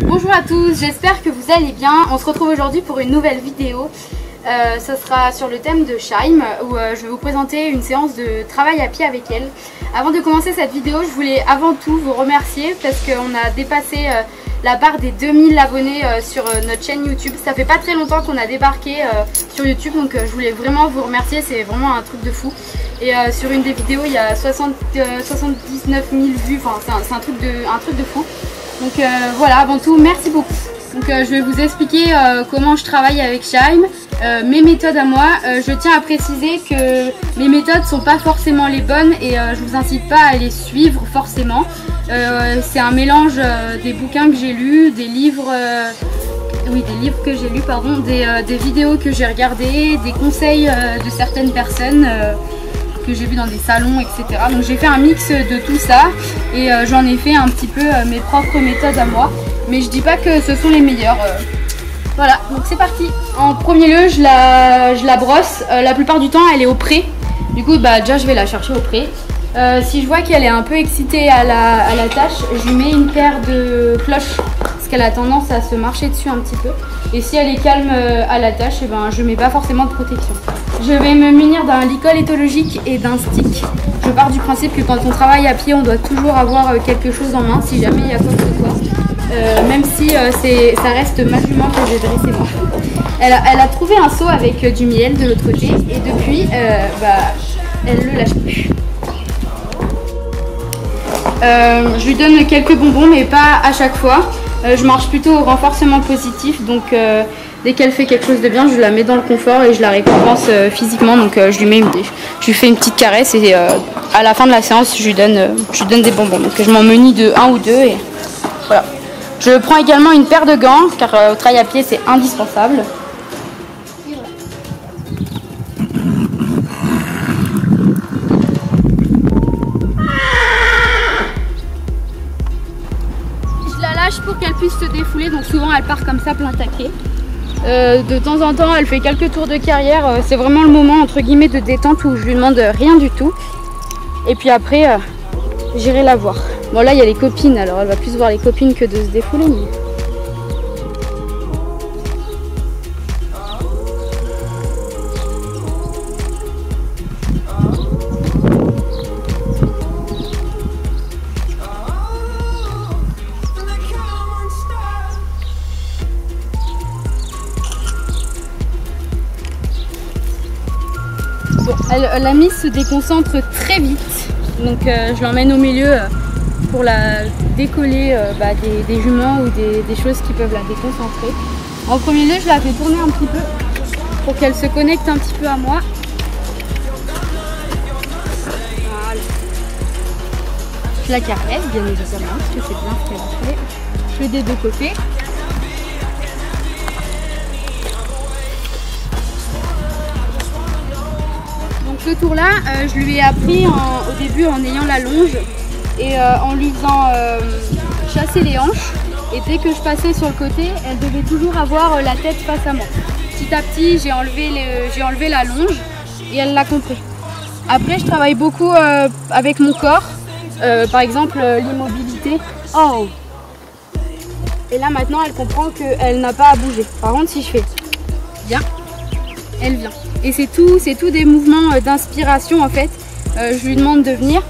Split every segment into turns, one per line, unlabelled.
Bonjour à tous, j'espère que vous allez bien. On se retrouve aujourd'hui pour une nouvelle vidéo. Ce sera sur le thème de Shaim où je vais vous présenter une séance de travail à pied avec elle. Avant de commencer cette vidéo, je voulais avant tout vous remercier parce qu'on a dépassé la barre des 2000 abonnés sur notre chaîne YouTube. Ça fait pas très longtemps qu'on a débarqué sur YouTube, donc je voulais vraiment vous remercier, c'est vraiment un truc de fou. Et sur une des vidéos, il y a 79 000 vues, enfin c'est un truc de fou. Donc voilà, avant tout, merci beaucoup. Donc je vais vous expliquer comment je travaille avec Shaim, mes méthodes à moi. Je tiens à préciser que mes méthodes sont pas forcément les bonnes et je vous incite pas à les suivre forcément. C'est un mélange des bouquins que j'ai lus, des livres, que j'ai lus, pardon, des vidéos que j'ai regardées, des conseils de certaines personnes que j'ai vu dans des salons, etc. Donc j'ai fait un mix de tout ça et j'en ai fait un petit peu mes propres méthodes à moi. Mais je dis pas que ce sont les meilleures. Voilà, donc c'est parti. En premier lieu, je la brosse. La plupart du temps, elle est au pré. Du coup, déjà, je vais la chercher au pré. Si je vois qu'elle est un peu excitée à la tâche, je lui mets une paire de cloches parce qu'elle a tendance à se marcher dessus un petit peu. Et si elle est calme à la tâche, je mets pas forcément de protection. Je vais me munir d'un licol éthologique et d'un stick. Je pars du principe que quand on travaille à pied, on doit toujours avoir quelque chose en main si jamais il y a quoi que ce soit. Même si ça reste ma jument que j'ai dressée moi. Elle a trouvé un seau avec du miel de l'autre côté et depuis, elle le lâche plus. Je lui donne quelques bonbons mais pas à chaque fois. Je marche plutôt au renforcement positif, donc dès qu'elle fait quelque chose de bien, je la mets dans le confort et je la récompense physiquement. Donc je lui fais une petite caresse et à la fin de la séance, je lui donne des bonbons. Donc je m'en munis de 1 ou 2 et voilà. Je prends également une paire de gants car au travail à pied c'est indispensable. Je la lâche pour qu'elle puisse se défouler, donc souvent elle part comme ça plein taquet. De temps en temps elle fait quelques tours de carrière, c'est vraiment le moment entre guillemets de détente où je lui demande rien du tout. Et puis après j'irai la voir. Bon là il y a les copines, alors elle va plus voir les copines que de se défouler. Mais... Bon, la mise se déconcentre très vite, donc je l'emmène au milieu pour la décoller des juments ou des choses qui peuvent la déconcentrer. En premier lieu, je la fais tourner un petit peu pour qu'elle se connecte un petit peu à moi. Voilà. Je la caresse bien évidemment, parce que c'est bien ce qu'elle a fait. Je fais des deux côtés. Ce tour là, je lui ai appris au début en ayant la longe et en lui faisant chasser les hanches, et dès que je passais sur le côté, elle devait toujours avoir la tête face à moi. Petit à petit, j'ai enlevé la longe et elle l'a compris. Après, je travaille beaucoup avec mon corps, par exemple l'immobilité. Oh. Et là maintenant, elle comprend qu'elle n'a pas à bouger. Par contre, si je fais viens, elle vient. Et c'est tout des mouvements d'inspiration en fait. Je lui demande de venir.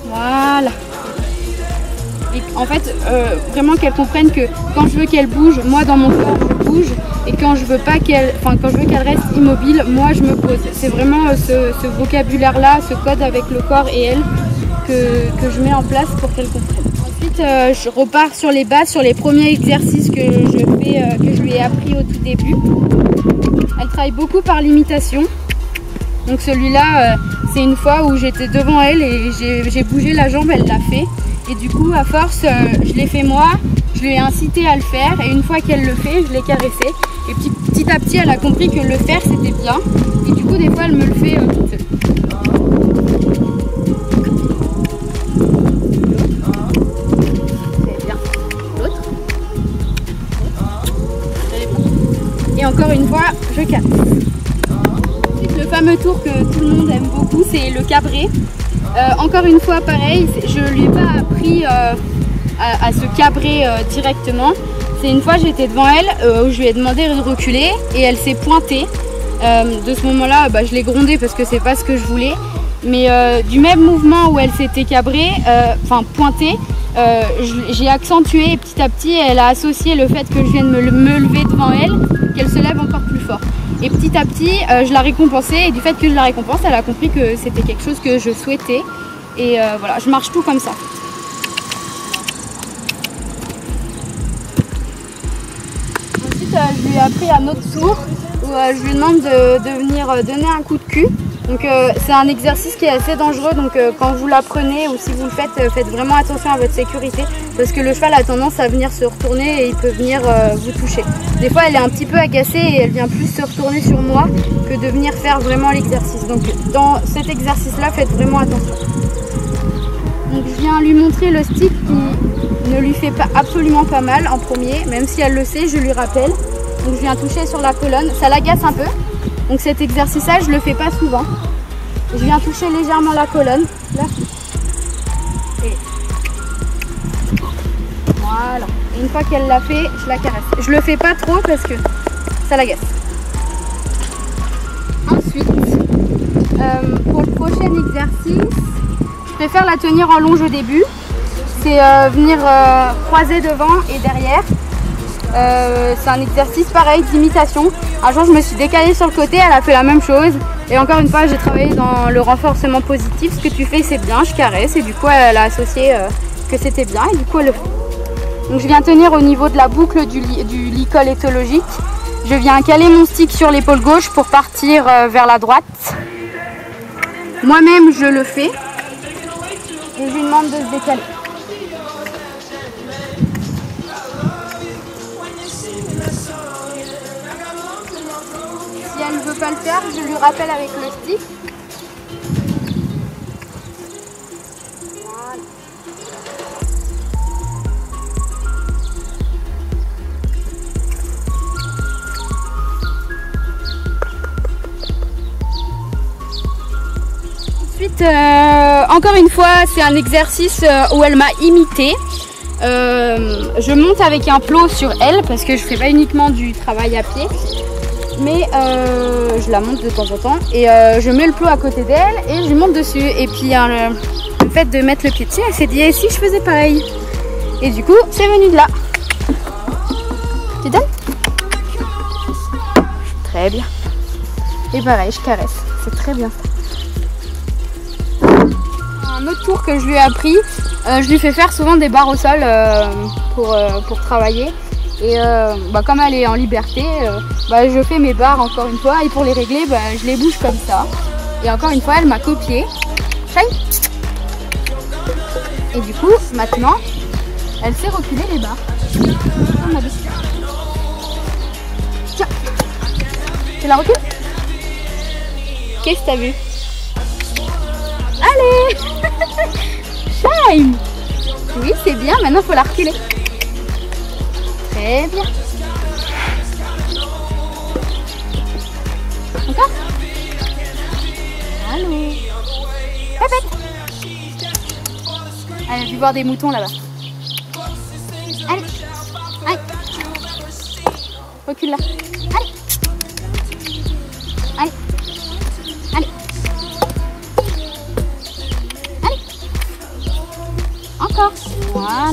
Voilà. Et en fait, vraiment qu'elle comprenne que quand je veux qu'elle bouge, moi dans mon corps je bouge. Et quand je veux qu'elle reste immobile, moi je me pose. C'est vraiment ce vocabulaire-là, ce code avec le corps et elle que je mets en place pour qu'elle comprenne. Ensuite, je repars sur les bases, sur les premiers exercices que je lui ai appris au tout début. Elle travaille beaucoup par l'imitation. Donc celui-là, c'est une fois où j'étais devant elle et j'ai bougé la jambe, elle l'a fait. Et du coup, à force, je l'ai fait moi, je lui ai incité à le faire. Et une fois qu'elle le fait, je l'ai caressé. Et petit à petit, elle a compris que le faire, c'était bien. Et du coup, des fois, elle me le fait toute seule. Et encore une fois, je caresse. Le fameux tour que tout le monde aime beaucoup, c'est le cabré. Encore une fois pareil, je lui ai pas appris à se cabrer directement. C'est une fois j'étais devant elle où je lui ai demandé de reculer et elle s'est pointée. De ce moment là je l'ai grondée parce que c'est pas ce que je voulais. Mais du même mouvement où elle s'était cabrée, enfin pointée, j'ai accentué et petit à petit elle a associé le fait que je vienne me lever devant elle, qu'elle se lève encore plus fort. Et petit à petit je la récompensais et du fait que je la récompense, elle a compris que c'était quelque chose que je souhaitais. Et voilà, je marche tout comme ça. Ensuite je lui ai appris un autre tour où je lui demande de venir donner un coup de cul. Donc c'est un exercice qui est assez dangereux, donc quand vous l'apprenez ou si vous le faites, faites vraiment attention à votre sécurité parce que le cheval a tendance à venir se retourner et il peut venir vous toucher. Des fois elle est un petit peu agacée et elle vient plus se retourner sur moi que de venir faire vraiment l'exercice. Donc dans cet exercice là, faites vraiment attention. Donc je viens lui montrer le stick qui ne lui fait absolument pas mal en premier, même si elle le sait, je lui rappelle. Donc je viens toucher sur la colonne, ça l'agace un peu. Donc cet exercice-là, je le fais pas souvent. Je viens toucher légèrement la colonne. Là. Et voilà. Et une fois qu'elle l'a fait, je la caresse. Je le fais pas trop parce que ça l'agace. Ensuite, pour le prochain exercice, je préfère la tenir en longe au début. C'est venir croiser devant et derrière. C'est un exercice pareil d'imitation. Un jour je me suis décalée sur le côté, elle a fait la même chose et encore une fois j'ai travaillé dans le renforcement positif. Ce que tu fais c'est bien, je caresse et du coup elle a associé que c'était bien et du coup elle le fait. Donc je viens tenir au niveau de la boucle du licol éthologique. Je viens caler mon stick sur l'épaule gauche pour partir vers la droite. Moi-même je le fais et je lui demande de se décaler. Si elle ne veut pas le faire, je lui rappelle avec le stick. Voilà. Ensuite, encore une fois, c'est un exercice où elle m'a imité. Je monte avec un plot sur elle parce que je fais pas uniquement du travail à pied. Mais je la monte de temps en temps et je mets le plot à côté d'elle et je monte dessus. Et puis le fait de mettre le pied dessus, elle s'est dit si je faisais pareil. Et du coup, c'est venu de là. Tu donnes? Très bien. Et pareil, je caresse. C'est très bien ça. Un autre tour que je lui ai appris, je lui fais faire souvent des barres au sol pour travailler. Et comme elle est en liberté, je fais mes barres encore une fois et pour les régler, je les bouge comme ça. Et encore une fois, elle m'a copié. Et du coup, maintenant, elle sait reculer les barres. Tiens, tu la recules? Qu'est-ce que t'as vu? Allez Shine. Oui, c'est bien, maintenant il faut la reculer. Très bien. Encore? Allô? Pépette. Elle a dû voir des moutons là-bas. Allez. Allez. Recule là. Allez. Allez. Allez. Allez. Encore. Voilà.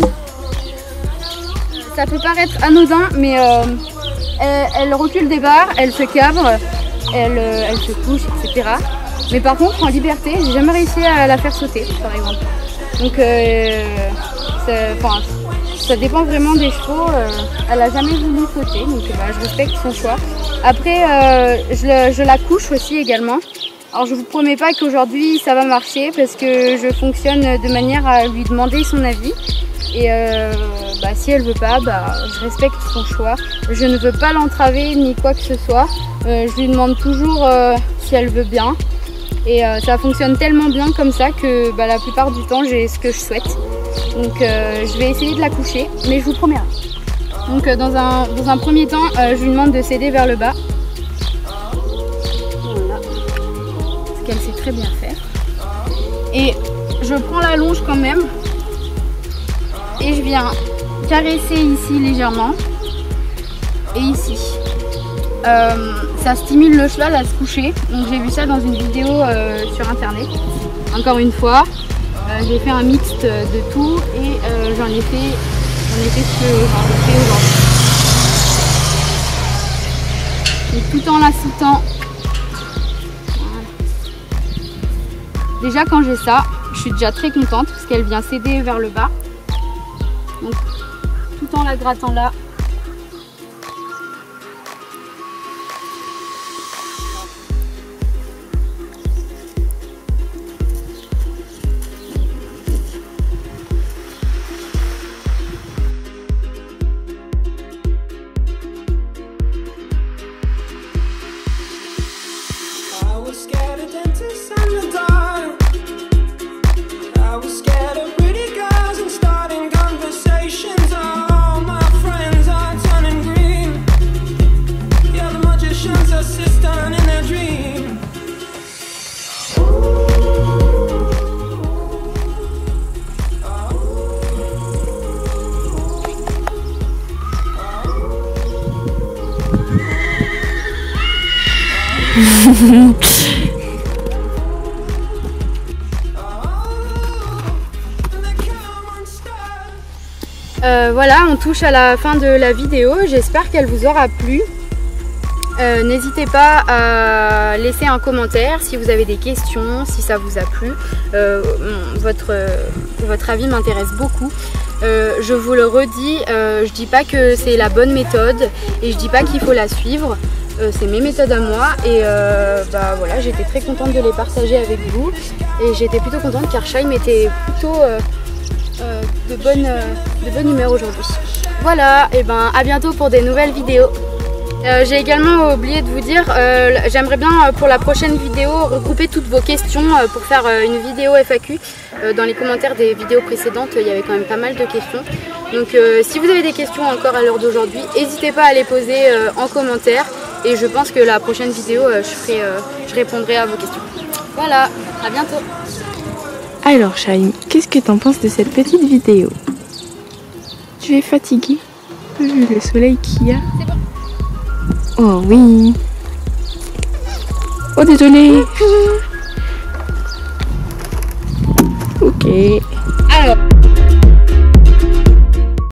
Ça peut paraître anodin, mais elle recule des barres, elle se cabre, elle se couche, etc. Mais par contre, en liberté, j'ai jamais réussi à la faire sauter, par exemple. Donc, ça dépend vraiment des chevaux. Elle a jamais voulu sauter, donc je respecte son choix. Après, je la couche aussi également. Alors, je vous promets pas qu'aujourd'hui ça va marcher parce que je fonctionne de manière à lui demander son avis. Et si elle veut pas, je respecte son choix. Je ne veux pas l'entraver ni quoi que ce soit. Je lui demande toujours si elle veut bien. Et ça fonctionne tellement bien comme ça que la plupart du temps j'ai ce que je souhaite. Donc je vais essayer de la coucher, mais je vous promets rien. Donc dans un premier temps, je lui demande de s'aider vers le bas. Voilà. Ce qu'elle sait très bien faire. Et je prends la longe quand même et je viens caresser ici légèrement et ici. Ça stimule le cheval à se coucher, donc j'ai vu ça dans une vidéo sur internet. Encore une fois, j'ai fait un mixte de tout et j'en ai fait ce que j'en ai fait aujourd'hui. Et tout en la citant. Voilà. Déjà quand j'ai ça, je suis déjà très contente parce qu'elle vient céder vers le bas. Donc tout en la grattant là. Voilà, on touche à la fin de la vidéo, j'espère qu'elle vous aura plu. N'hésitez pas à laisser un commentaire si vous avez des questions, si ça vous a plu. Votre avis m'intéresse beaucoup. Je vous le redis, je dis pas que c'est la bonne méthode et je dis pas qu'il faut la suivre. C'est mes méthodes à moi et bah voilà, j'étais très contente de les partager avec vous et j'étais plutôt contente car Shaim était plutôt de bonne humeur aujourd'hui. Voilà, et ben à bientôt pour des nouvelles vidéos. J'ai également oublié de vous dire, j'aimerais bien pour la prochaine vidéo regrouper toutes vos questions pour faire une vidéo FAQ. Dans les commentaires des vidéos précédentes, il y avait quand même pas mal de questions. Donc si vous avez des questions encore à l'heure d'aujourd'hui, n'hésitez pas à les poser en commentaire. Et je pense que la prochaine vidéo, je répondrai à vos questions. Voilà, à bientôt.
Alors Shaim, qu'est-ce que t'en penses de cette petite vidéo? Tu es fatiguée vu le soleil qu'il y a?
C'est bon.
Oh oui. Oh désolé. Ok.